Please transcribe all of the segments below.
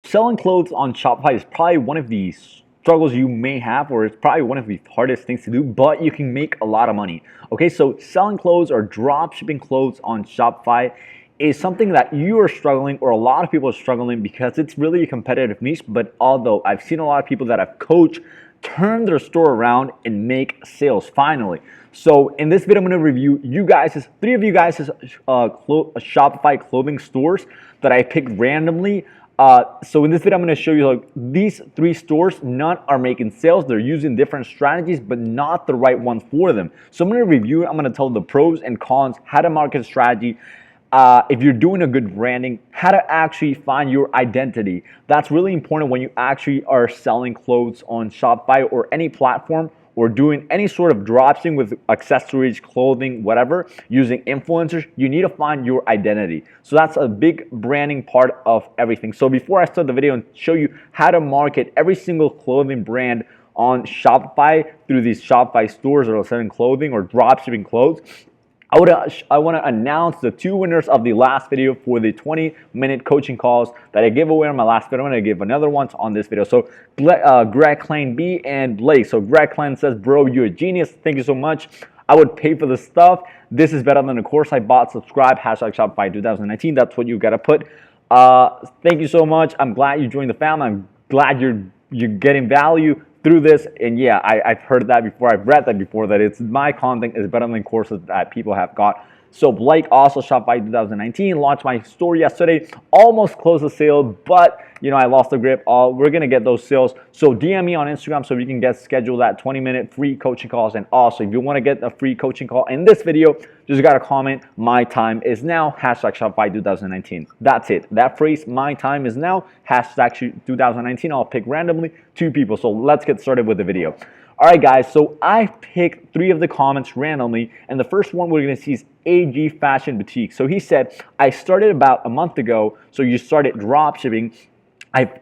Selling clothes on Shopify is probably one of the struggles you may have, or it's probably one of the hardest things to do, but you can make a lot of money. Okay, so selling clothes or drop shipping clothes on Shopify is something that you are struggling, or a lot of people are struggling, because it's really a competitive niche. But although I've seen a lot of people that I've coached turn their store around and make sales finally. So in this video, I'm going to review three of you guys' Shopify clothing stores that I picked randomly. So in this video, I'm going to show you like these three stores. None are making sales. They're using different strategies, but not the right ones for them. So I'm going to review it. I'm going to tell the pros and cons, how to market strategy, if you're doing a good branding, how to actually find your identity. That's really important when you actually are selling clothes on Shopify or any platform, or doing any sort of dropshipping with accessories, clothing, whatever, using influencers. You need to find your identity. So that's a big branding part of everything. So before I start the video and show you how to market every single clothing brand on Shopify through these Shopify stores that are selling clothing or dropshipping clothes, I want to announce the two winners of the last video for the 20-minute coaching calls that I gave away on my last video. I'm going to give another one on this video. So Greg Klein B and Blake. So Greg Klein says, bro, you're a genius. Thank you so much. I would pay for the stuff. This is better than the course I bought. Subscribe, hashtag Shopify 2019. That's what you got to put. Thank you so much. I'm glad you joined the family. I'm glad you're getting value through this. And yeah, I've heard that before. I've read that before, that it's my content is better than courses that people have got. So Blake, also Shopify 2019, launched my store yesterday, almost closed the sale, but I lost the grip. We're gonna get those sales. So DM me on Instagram so we can schedule that 20-minute free coaching calls. And also, if you want to get a free coaching call in this video, just gotta comment, my time is now, hashtag Shopify 2019. That's it. That phrase, my time is now, hashtag 2019. I'll pick randomly 2 people. So let's get started with the video. All right, guys, so I picked 3 of the comments randomly, and the first one we're going to see is AG Fashion Boutique. So he said, I started about a month ago, so you started drop shipping. I've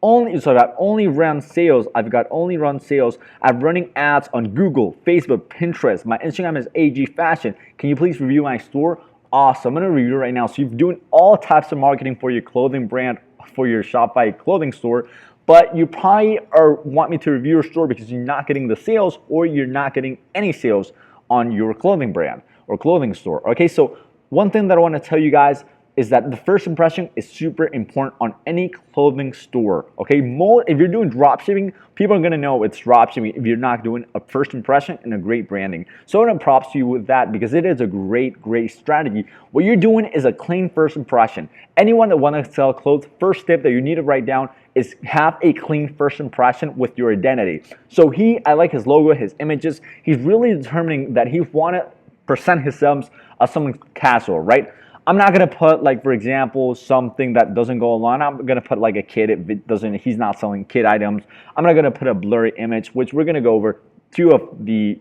only run sales. I'm running ads on Google, Facebook, Pinterest. My Instagram is AG Fashion. Can you please review my store? Awesome. I'm going to review it right now. So you're doing all types of marketing for your clothing brand, for your Shopify clothing store, but you probably want me to review your store because you're not getting the sales, or you're not getting any sales on your clothing brand or clothing store. Okay, so one thing that I want to tell you guys is that the first impression is super important on any clothing store. Okay, if you're doing drop shipping, people are gonna know it's drop shipping if you're not doing a first impression and a great branding. So I want to props to you with that, because it is a great strategy. What you're doing is a clean first impression. Anyone that wants to sell clothes, first tip that you need to write down is have a clean first impression with your identity. So I like his logo, his images. He's really determining that he want to present himself as something casual, right? I'm not gonna put, like, for example, something that doesn't go along. I'm gonna put like a kid. He's not selling kid items. I'm not gonna put a blurry image, which we're gonna go over 2 of the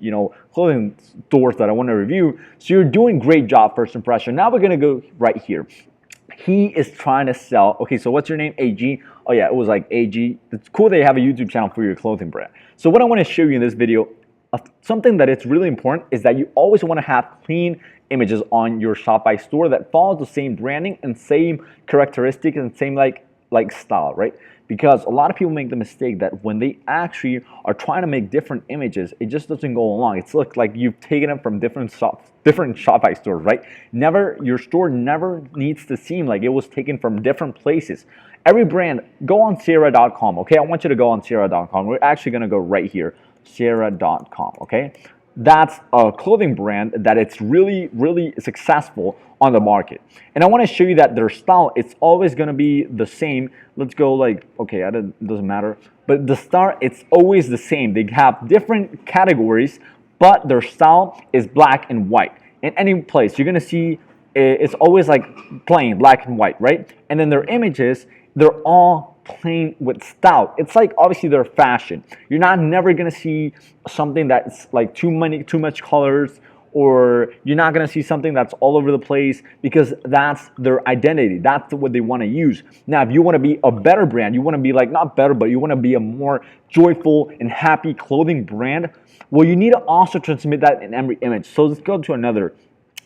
clothing stores that I want to review. So you're doing great job first impression. Now we're gonna go right here. He is trying to sell. Okay, so what's your name? AG. Oh yeah, it was like AG. It's cool that you have a YouTube channel for your clothing brand. So what I want to show you in this video, something that it's really important, is that you always want to have clean images on your Shopify store that follows the same branding and same characteristics and same like style, right? Because a lot of people make the mistake that when they actually are trying to make different images, it just doesn't go along. It's looks like you've taken it from different Shopify stores, right? Your store never needs to seem like it was taken from different places. Every brand, go on Sierra.com, okay? I want you to go on Sierra.com. We're actually gonna go right here, Sierra.com, okay? That's a clothing brand that it's really successful on the market. And I want to show you that their style, it's always going to be the same. Let's go it doesn't matter. But the style, it's always the same. They have different categories, but their style is black and white. In any place, you're going to see it's always like plain black and white, right? And then their images, they're all plain with style. It's like, obviously, they're fashion. You're never gonna see something that's like too much colors, or you're not gonna see something that's all over the place, because that's their identity. That's what they want to use. Now, if you want to be a better brand, you want to be like, not better, but you want to be a more joyful and happy clothing brand, well, you need to also transmit that in every image. So let's go to another.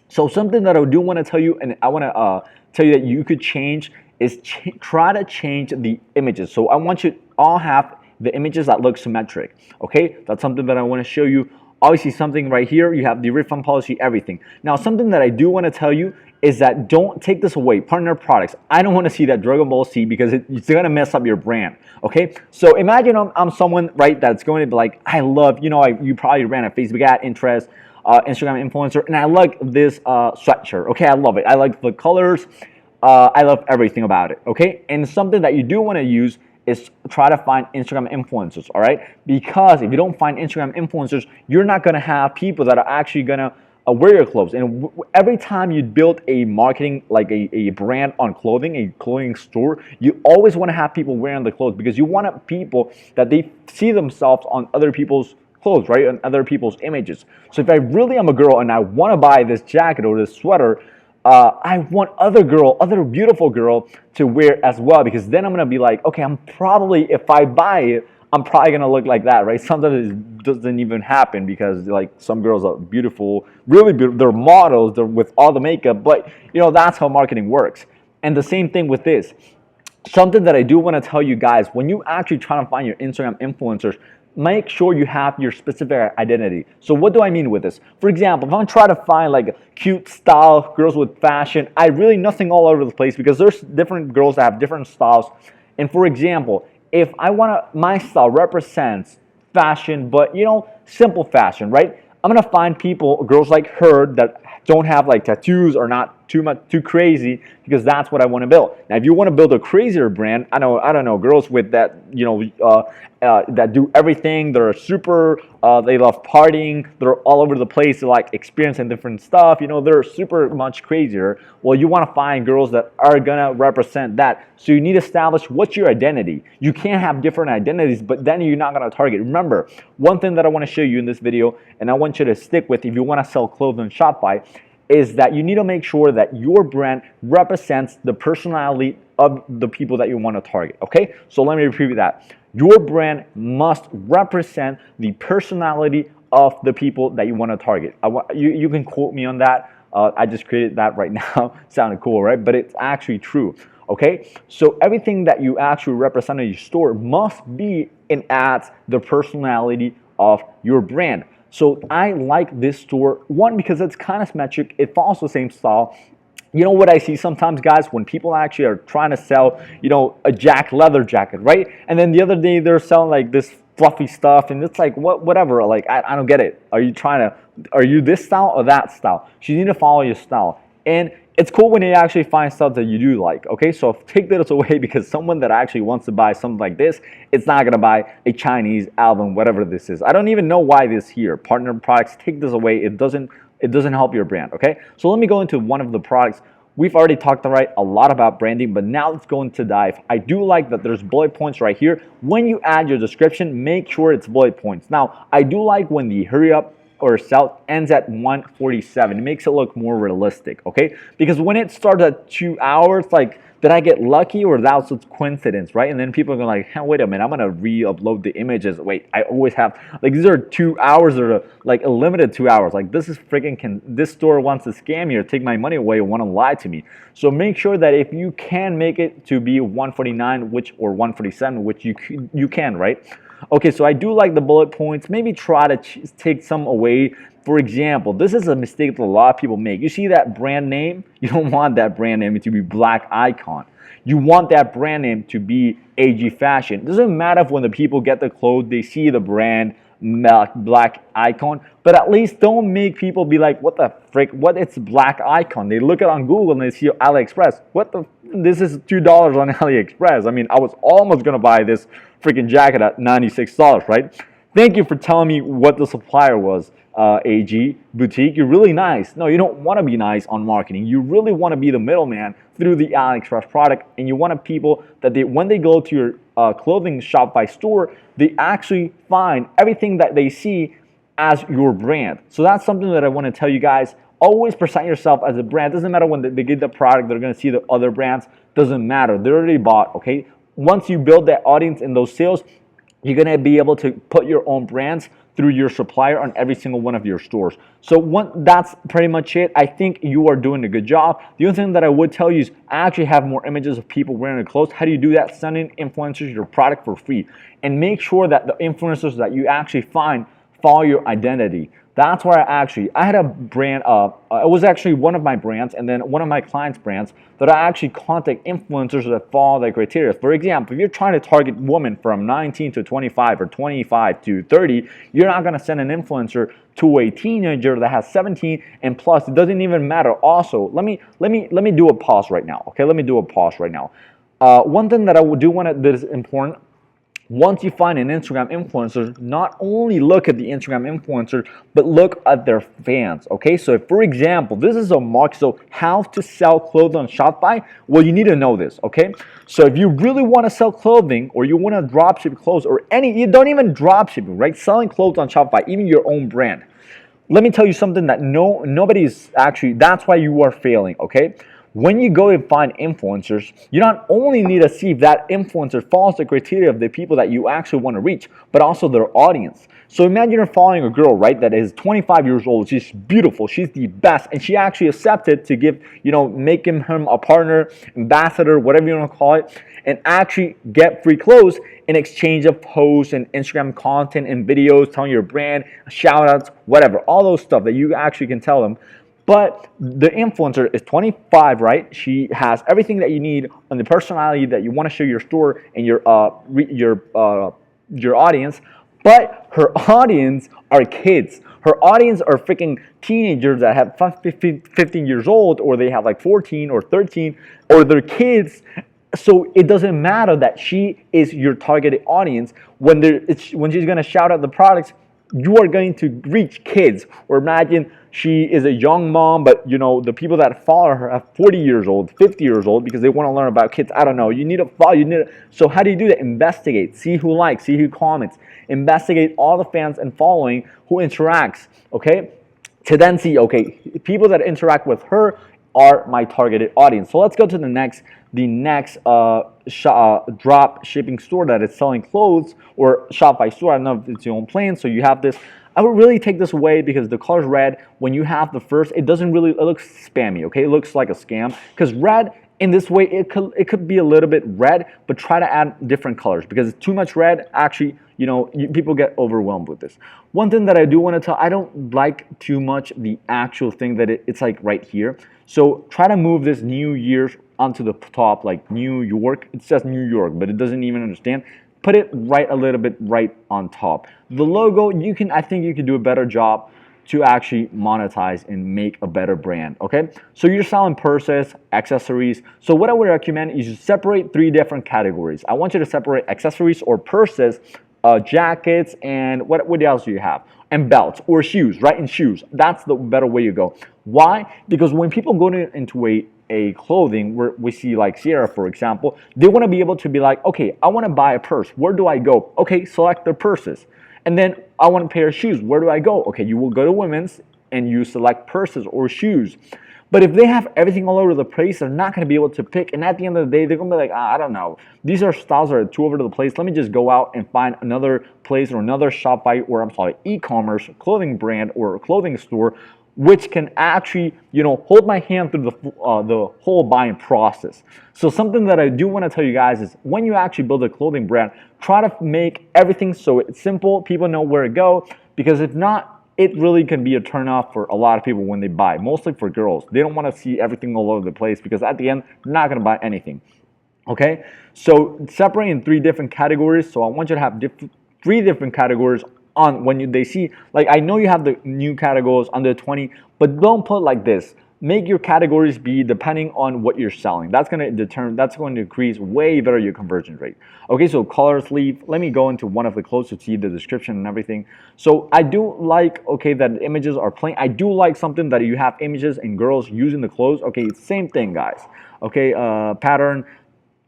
So something that I do want to tell you, and I want to tell you that you could change is try to change the images. So I want you all have the images that look symmetric. Okay, that's something that I want to show you. Obviously, something right here, you have the refund policy, everything. Now, something that I do want to tell you is that don't take this away. Partner products. I don't want to see that Dragon Ball Z because it's going to mess up your brand. Okay, so imagine I'm someone, right, that's going to be like, I love, you probably ran a Facebook ad, interest, Instagram influencer, and I like this sweatshirt. Okay, I love it. I like the colors. I love everything about it. Okay, and something that you do want to use is try to find Instagram influencers, all right? Because if you don't find Instagram influencers, you're not gonna have people that are actually gonna wear your clothes. And every time you build a marketing, like a brand on clothing, a clothing store, you always wanna have people wearing the clothes because you want people that they see themselves on other people's clothes, right? On other people's images. So if I really am a girl and I wanna buy this jacket or this sweater, I want other beautiful girl to wear as well, because then I'm gonna be like, okay, I'm probably, if I buy it, I'm probably gonna look like that, right? Sometimes it doesn't even happen because like some girls are beautiful, really beautiful, they're models, they're with all the makeup, but that's how marketing works. And the same thing with this. Something that I do want to tell you guys, when you actually try to find your Instagram influencers, make sure you have your specific identity. So what do I mean with this? For example, if I'm trying to find like cute style, girls with fashion, I really nothing all over the place because there's different girls that have different styles. And for example, if my style represents fashion, but simple fashion, right? I'm gonna find girls like her that don't have like tattoos or not too crazy, because that's what I want to build. Now, if you want to build a crazier brand, I don't know, girls with that, that do everything. They're super, they love partying. They're all over the place. They like experiencing different stuff. They're super much crazier. Well, you want to find girls that are gonna represent that. So you need to establish what's your identity. You can't have different identities, but then you're not gonna target. Remember, one thing that I want to show you in this video, and I want you to stick with if you want to sell clothes on Shopify, is that you need to make sure that your brand represents the personality of the people that you want to target. Okay, so let me repeat that. Your brand must represent the personality of the people that you want to target. You can quote me on that. I just created that right now. Sounded cool, right? But it's actually true. Okay, so everything that you actually represent in your store must be and adds the personality of your brand. So I like this store, one, because it's kind of symmetric. It follows the same style. You know what I see sometimes, guys, when people actually are trying to sell, a leather jacket, right? And then the other day they're selling like this fluffy stuff, and it's like, whatever. Like, I don't get it. Are you this style or that style? So you need to follow your style. And it's cool when you actually find stuff that you do like, okay? So take this away, because someone that actually wants to buy something like this, it's not gonna buy a Chinese album, whatever this is. I don't even know why this here. Partner products, take this away. It doesn't help your brand, okay? So let me go into one of the products. We've already talked a lot about branding, but now let's go into dive. I do like that there's bullet points right here. When you add your description, make sure it's bullet points. Now, I do like when the hurry up or sell ends at 1:47. It makes it look more realistic, okay? Because when it starts at 2 hours, like, did I get lucky or that was a coincidence, right? And then people are going like, hey, wait a minute, I'm gonna re-upload the images. Wait, I always have, like, these are 2 hours or like a limited 2 hours. Like, this is freaking, this store wants to scam me or take my money away or want to lie to me. So make sure that if you can make it to be 149, or 147, which you can, right? Okay, so I do like the bullet points. Maybe try to take some away. For example, this is a mistake that a lot of people make. You see that brand name? You don't want that brand name to be Black Icon. You want that brand name to be AG Fashion. It doesn't matter if when the people get the clothes, they see the brand Black Icon, but at least don't make people be like, what the frick, what, it's Black Icon. They look it on Google and they see AliExpress. This is $2 on AliExpress. I mean, I was almost gonna buy this freaking jacket at $96, right? Thank you for telling me what the supplier was, AG Boutique. You're really nice. No, you don't want to be nice on marketing. You really want to be the middleman through the AliExpress product, and you want people that when they go to your clothing Shopify store, they actually find everything that they see as your brand. So that's something that I want to tell you guys. Always present yourself as a brand. Doesn't matter when they get the product, they're going to see the other brands. Doesn't matter. They already bought, okay? Once you build that audience and those sales, you're going to be able to put your own brands through your supplier on every single one of your stores. So that's pretty much it. I think you are doing a good job. The only thing that I would tell you is actually have more images of people wearing the clothes. How do you do that? Send in influencers your product for free, and make sure that the influencers that you actually find follow your identity. That's where I had a brand, it was actually one of my brands and then one of my clients' brands that I actually contact influencers that follow the criteria. For example, if you're trying to target women from 19 to 25 or 25 to 30, you're not going to send an influencer to a teenager that has 17 and plus. It doesn't even matter. Also, let me do a pause right now. Okay, let me do a pause right now. One thing that I do want to, that is important. Once you find an Instagram influencer, not only look at the Instagram influencer, but look at their fans, okay? So if, for example, this is a market, so how to sell clothes on Shopify, well, you need to know this, okay? So if you really want to sell clothing or you want to drop ship clothes or you don't even drop shipping, right? Selling clothes on Shopify, even your own brand. Let me tell you something that nobody's actually, that's why you are failing, okay? When you go and find influencers, you not only need to see if that influencer follows the criteria of the people that you actually want to reach, but also their audience. So imagine you're following a girl, right, that is 25 years old. She's beautiful. She's the best. And she actually accepted to give, make him a partner, ambassador, whatever you want to call it, and actually get free clothes in exchange of posts and Instagram content and videos, telling your brand, shout outs, whatever, all those stuff that you actually can tell them. But the influencer is 25, right? She has everything that you need on the personality that you want to show your store and your audience. But her audience are kids. Her audience are freaking teenagers that have 15 years old, or they have like 14 or 13, or they're kids. So it doesn't matter that she is your targeted audience. When she's going to shout out the products, you are going to reach kids. Or imagine she is a young mom, but the people that follow her are 40 years old, 50 years old, because they want to learn about kids. I don't know. You need to follow. So how do you do that? Investigate. See who likes. See who comments. Investigate all the fans and following who interacts. Okay, to then see, okay, people that interact with her are my targeted audience. So let's go to the next drop shipping store that is selling clothes, or Shopify store. I don't know if it's your own plan. So you have this. I would really take this away because the color's red. When you have the first, it looks spammy, okay? It looks like a scam because red in this way, it could be a little bit red, but try to add different colors because too much red, actually, people get overwhelmed with this. One thing that I do want to tell, I don't like too much the actual thing that it's like right here. So try to move this New Year's onto the top, like New York. It says New York, but it doesn't even understand. Put it right a little bit right on top. The logo, I think you can do a better job to actually monetize and make a better brand, okay? So you're selling purses, accessories. So what I would recommend is you separate 3 different categories. I want you to separate accessories or purses, jackets, and what else do you have? And belts or shoes, right? And shoes. That's the better way you go. Why? Because when people go into a clothing where we see like Sierra, for example, they want to be able to be like, okay, I want to buy a purse. Where do I go? Okay, select the purses. And then I want a pair of shoes. Where do I go? Okay, you will go to women's and you select purses or shoes. But if they have everything all over the place, they're not going to be able to pick. And at the end of the day, they're going to be like, I don't know. These are styles that are too over to the place. Let me just go out and find another place or another Shopify or e-commerce clothing brand or clothing store which can actually, hold my hand through the whole buying process. So something that I do want to tell you guys is when you actually build a clothing brand, try to make everything so it's simple, people know where to go, because if not, it really can be a turnoff for a lot of people when they buy, mostly for girls. They don't want to see everything all over the place because at the end, they're not going to buy anything. Okay, so separate in 3 different categories. So I want you to have 3 different categories on when they see, like, I know you have the new categories under 20, but don't put like this. Make your categories be depending on what you're selling. That's going to increase way better your conversion rate. Okay, so color sleeve. Let me go into one of the clothes to see the description and everything. So I do like, okay, that the images are plain. I do like something that you have images and girls using the clothes. Okay, same thing, guys. Okay, pattern.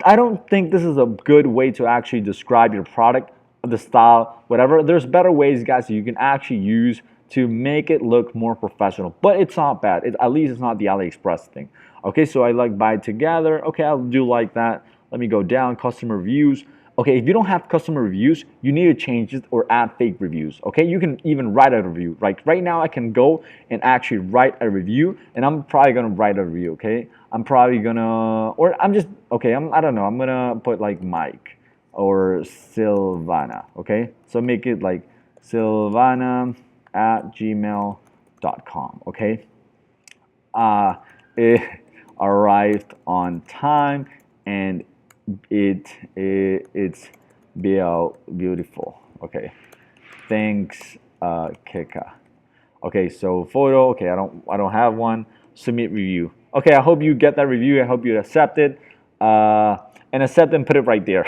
I don't think this is a good way to actually describe your product, the style, whatever. There's better ways, guys, that you can actually use to make it look more professional, but it's not bad. At least it's not the AliExpress thing. Okay, so I like buy together. Okay, I'll do like that. Let me go down, customer reviews. Okay, if you don't have customer reviews, you need to change it or add fake reviews. Okay, you can even write a review. Like right now, I can go and actually write a review, and I'm probably gonna write a review. Okay, I'm probably gonna, or I'm just okay. I don't know. I'm gonna put like Mike or Silvana. Okay, so make it like Silvana at gmail.com. Okay, it arrived on time and it's beautiful. Okay, thanks, Kika. Okay, so photo. Okay, I don't have one. Submit review. Okay, I hope you get that review. I hope you accept it. And accept and put it right there.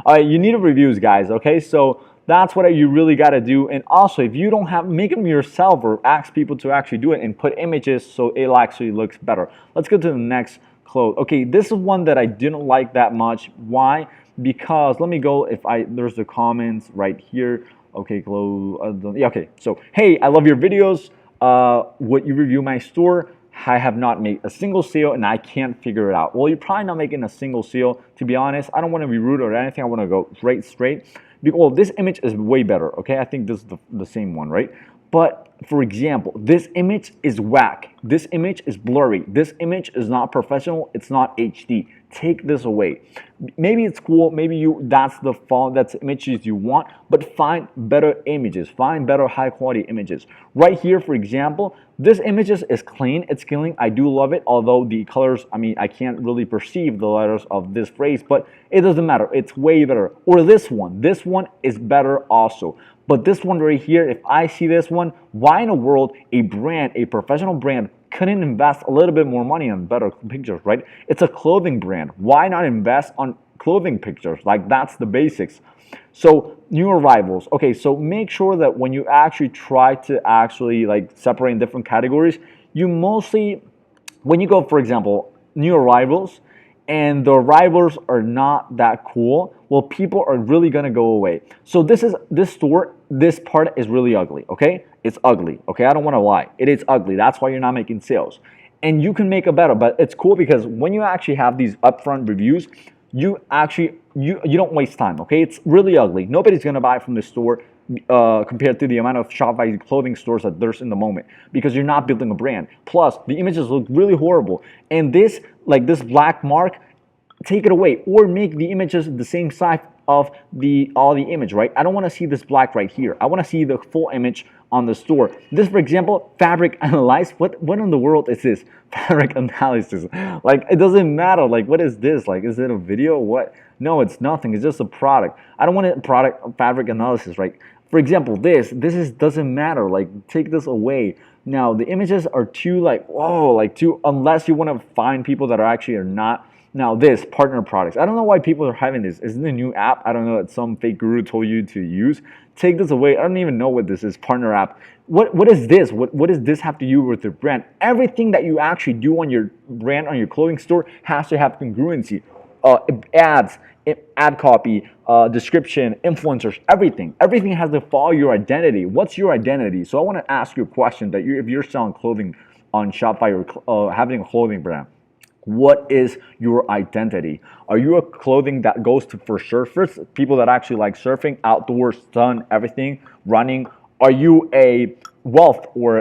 All right, you need reviews, guys. Okay, so that's what you really got to do. And also, if you don't have, make them yourself or ask people to actually do it and put images so it actually looks better. Let's go to the next clothes. Okay, this is one that I didn't like that much. Why? Because let me go. There's the comments right here. Okay, clothes. Yeah, okay. So hey, I love your videos. Would you review my store? I have not made a single sale and I can't figure it out. Well, you're probably not making a single sale. To be honest, I don't want to be rude or anything. I want to go straight. Well, this image is way better. Okay, I think this is the same one, right? But for example, this image is whack. This image is blurry. This image is not professional. It's not HD. Take this away. Maybe it's cool. Maybe that's the font, that's the images you want, but find better images. Find better high quality images. Right here, for example, this images is clean. It's clean. I do love it. Although the colors, I mean, I can't really perceive the letters of this phrase, but it doesn't matter. It's way better. Or this one is better also. But this one right here, if I see this one, why in the world a brand, a professional brand, couldn't invest a little bit more money on better pictures, right? It's a clothing brand. Why not invest on clothing pictures? Like that's the basics. So new arrivals. Okay, so make sure that when you actually try to actually like separate in different categories, you mostly, when you go, for example, new arrivals, and the arrivals are not that cool, well, people are really gonna go away. So this store, this part is really ugly, okay? It's ugly, okay? I don't wanna lie. It is ugly. That's why you're not making sales. And you can make it better, but it's cool because when you actually have these upfront reviews, you don't waste time, okay? It's really ugly. Nobody's gonna buy from the store compared to the amount of Shopify clothing stores that there's in the moment because you're not building a brand. Plus, the images look really horrible. And this, like this black mark, take it away or make the images the same size of all the image, right? I don't want to see this black right here. I want to see the full image on the store. This, for example, fabric analyze. What in the world is this? Fabric analysis. Like, it doesn't matter. Like, what is this? Like, is it a video? What? No, it's nothing. It's just a product. I don't want a product fabric analysis, right? For example, this doesn't matter. Like, take this away. Now, the images are too like, whoa, like too, unless you want to find people that are not. Now this, partner products. I don't know why people are having this. Is it a new app? I don't know that some fake guru told you to use. Take this away. I don't even know what this is, partner app. What is this? What does this have to do with your brand? Everything that you actually do on your brand, on your clothing store has to have congruency. Ads, ad copy, description, influencers, everything. Everything has to follow your identity. What's your identity? So I want to ask you a question that if you're selling clothing on Shopify or having a clothing brand, what is your identity? Are you a clothing that goes for surfers, people that actually like surfing, outdoors, sun, everything, running? Are you a wealth or,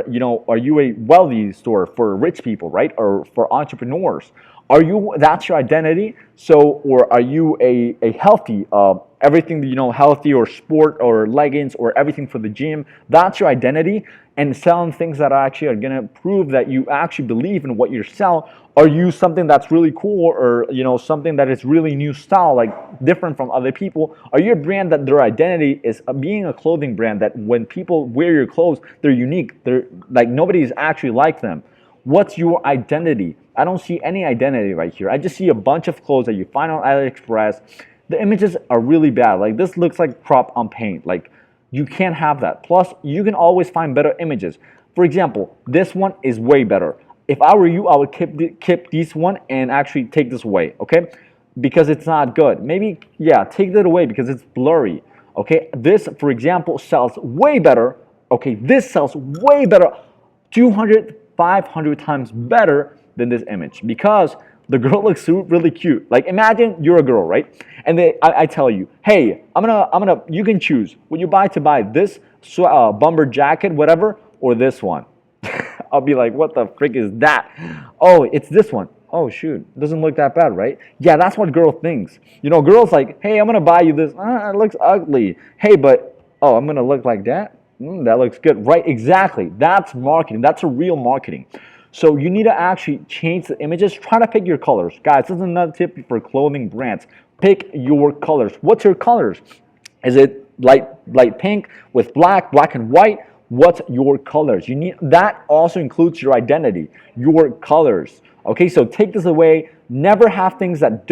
are you a wealthy store for rich people, right? Or for entrepreneurs? That's your identity? So, or are you a healthy, everything, healthy or sport or leggings or everything for the gym? That's your identity. And selling things that actually are gonna prove that you actually believe in what you sell. Are you something that's really cool or, something that is really new style, like different from other people? Are you a brand that their identity is being a clothing brand that when people wear your clothes, they're unique. They're like nobody's actually like them. What's your identity? I don't see any identity right here. I just see a bunch of clothes that you find on AliExpress. The images are really bad. Like this looks like crop on paint. Like you can't have that. Plus, you can always find better images. For example, this one is way better. If I were you, I would keep this one and actually take this away, okay? Because it's not good. Maybe, yeah, take that away because it's blurry, okay? This, for example, sells way better. Okay, this sells way better, 200, 500 times better than this image because The girl looks really cute. Like imagine you're a girl, right? And I tell you, hey, you can choose. Would you buy this bomber jacket, whatever, or this one? I'll be like, what the frick is that? Oh, it's this one. Oh shoot, doesn't look that bad, right? Yeah, that's what girl thinks. You know, girls like, hey, I'm gonna buy you this. It looks ugly. Hey, but oh, I'm gonna look like that. That looks good, right? Exactly. That's marketing. That's a real marketing. So you need to actually change the images. Try to pick your colors, guys. This is another tip for clothing brands. Pick your colors. What's your colors? Is it light pink with black and white? What's your colors? You need that also includes your identity, your colors. Okay, so take this away. Never have things that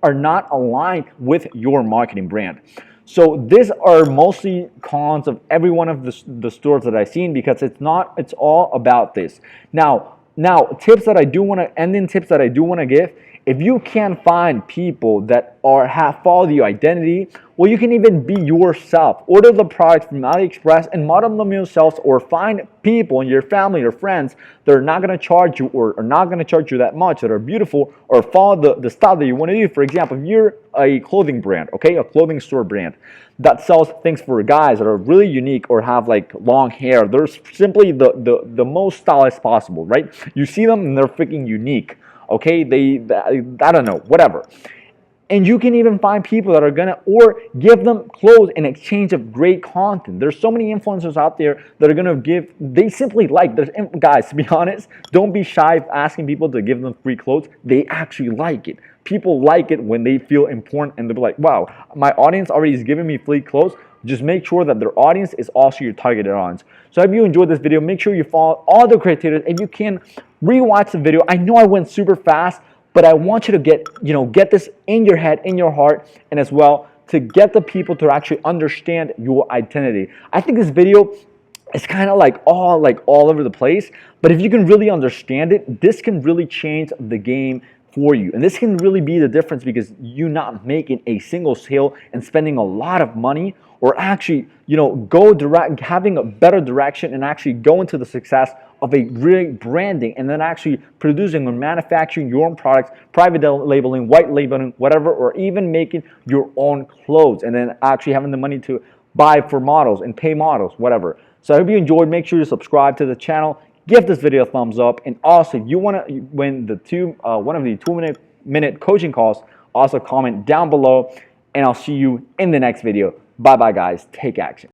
are not aligned with your marketing brand. So these are mostly cons of every one of the stores that I've seen because it's all about this. Now tips that I do want to end in tips that I do want to give. If you can't find people that follow your identity, well, you can even be yourself. Order the products from AliExpress and model them yourselves, or find people in your family or friends that are not going to charge you or are not going to charge you that much, that are beautiful, or follow the style that you want to do. For example, if you're a clothing brand, okay, a clothing store brand that sells things for guys that are really unique or have like long hair, they're simply the most stylized possible, right? You see them and they're freaking unique. Okay, I don't know, whatever. And you can even find people that are gonna, or give them clothes in exchange of great content. There's so many influencers out there that are gonna they simply like, guys, to be honest, don't be shy of asking people to give them free clothes. They actually like it. People like it when they feel important and they'll be like, wow, my audience already is giving me free clothes. Just make sure that their audience is also your targeted audience. So if you enjoyed this video, make sure you follow all the criteria. If you can, rewatch the video. I know I went super fast, but I want you to get this in your head, in your heart, and as well to get the people to actually understand your identity. I think this video is kind of like all over the place, but if you can really understand it, this can really change the game for you. And this can really be the difference, because you not making a single sale and spending a lot of money, or actually, go direct, having a better direction and actually go into the success of a real branding, and then actually producing or manufacturing your own products, private labeling, white labeling, whatever, or even making your own clothes, and then actually having the money to buy for models and pay models, whatever. So I hope you enjoyed. Make sure you subscribe to the channel. Give this video a thumbs up, and also if you want to win one of the 2-minute coaching calls, also comment down below, and I'll see you in the next video. Bye bye guys, take action.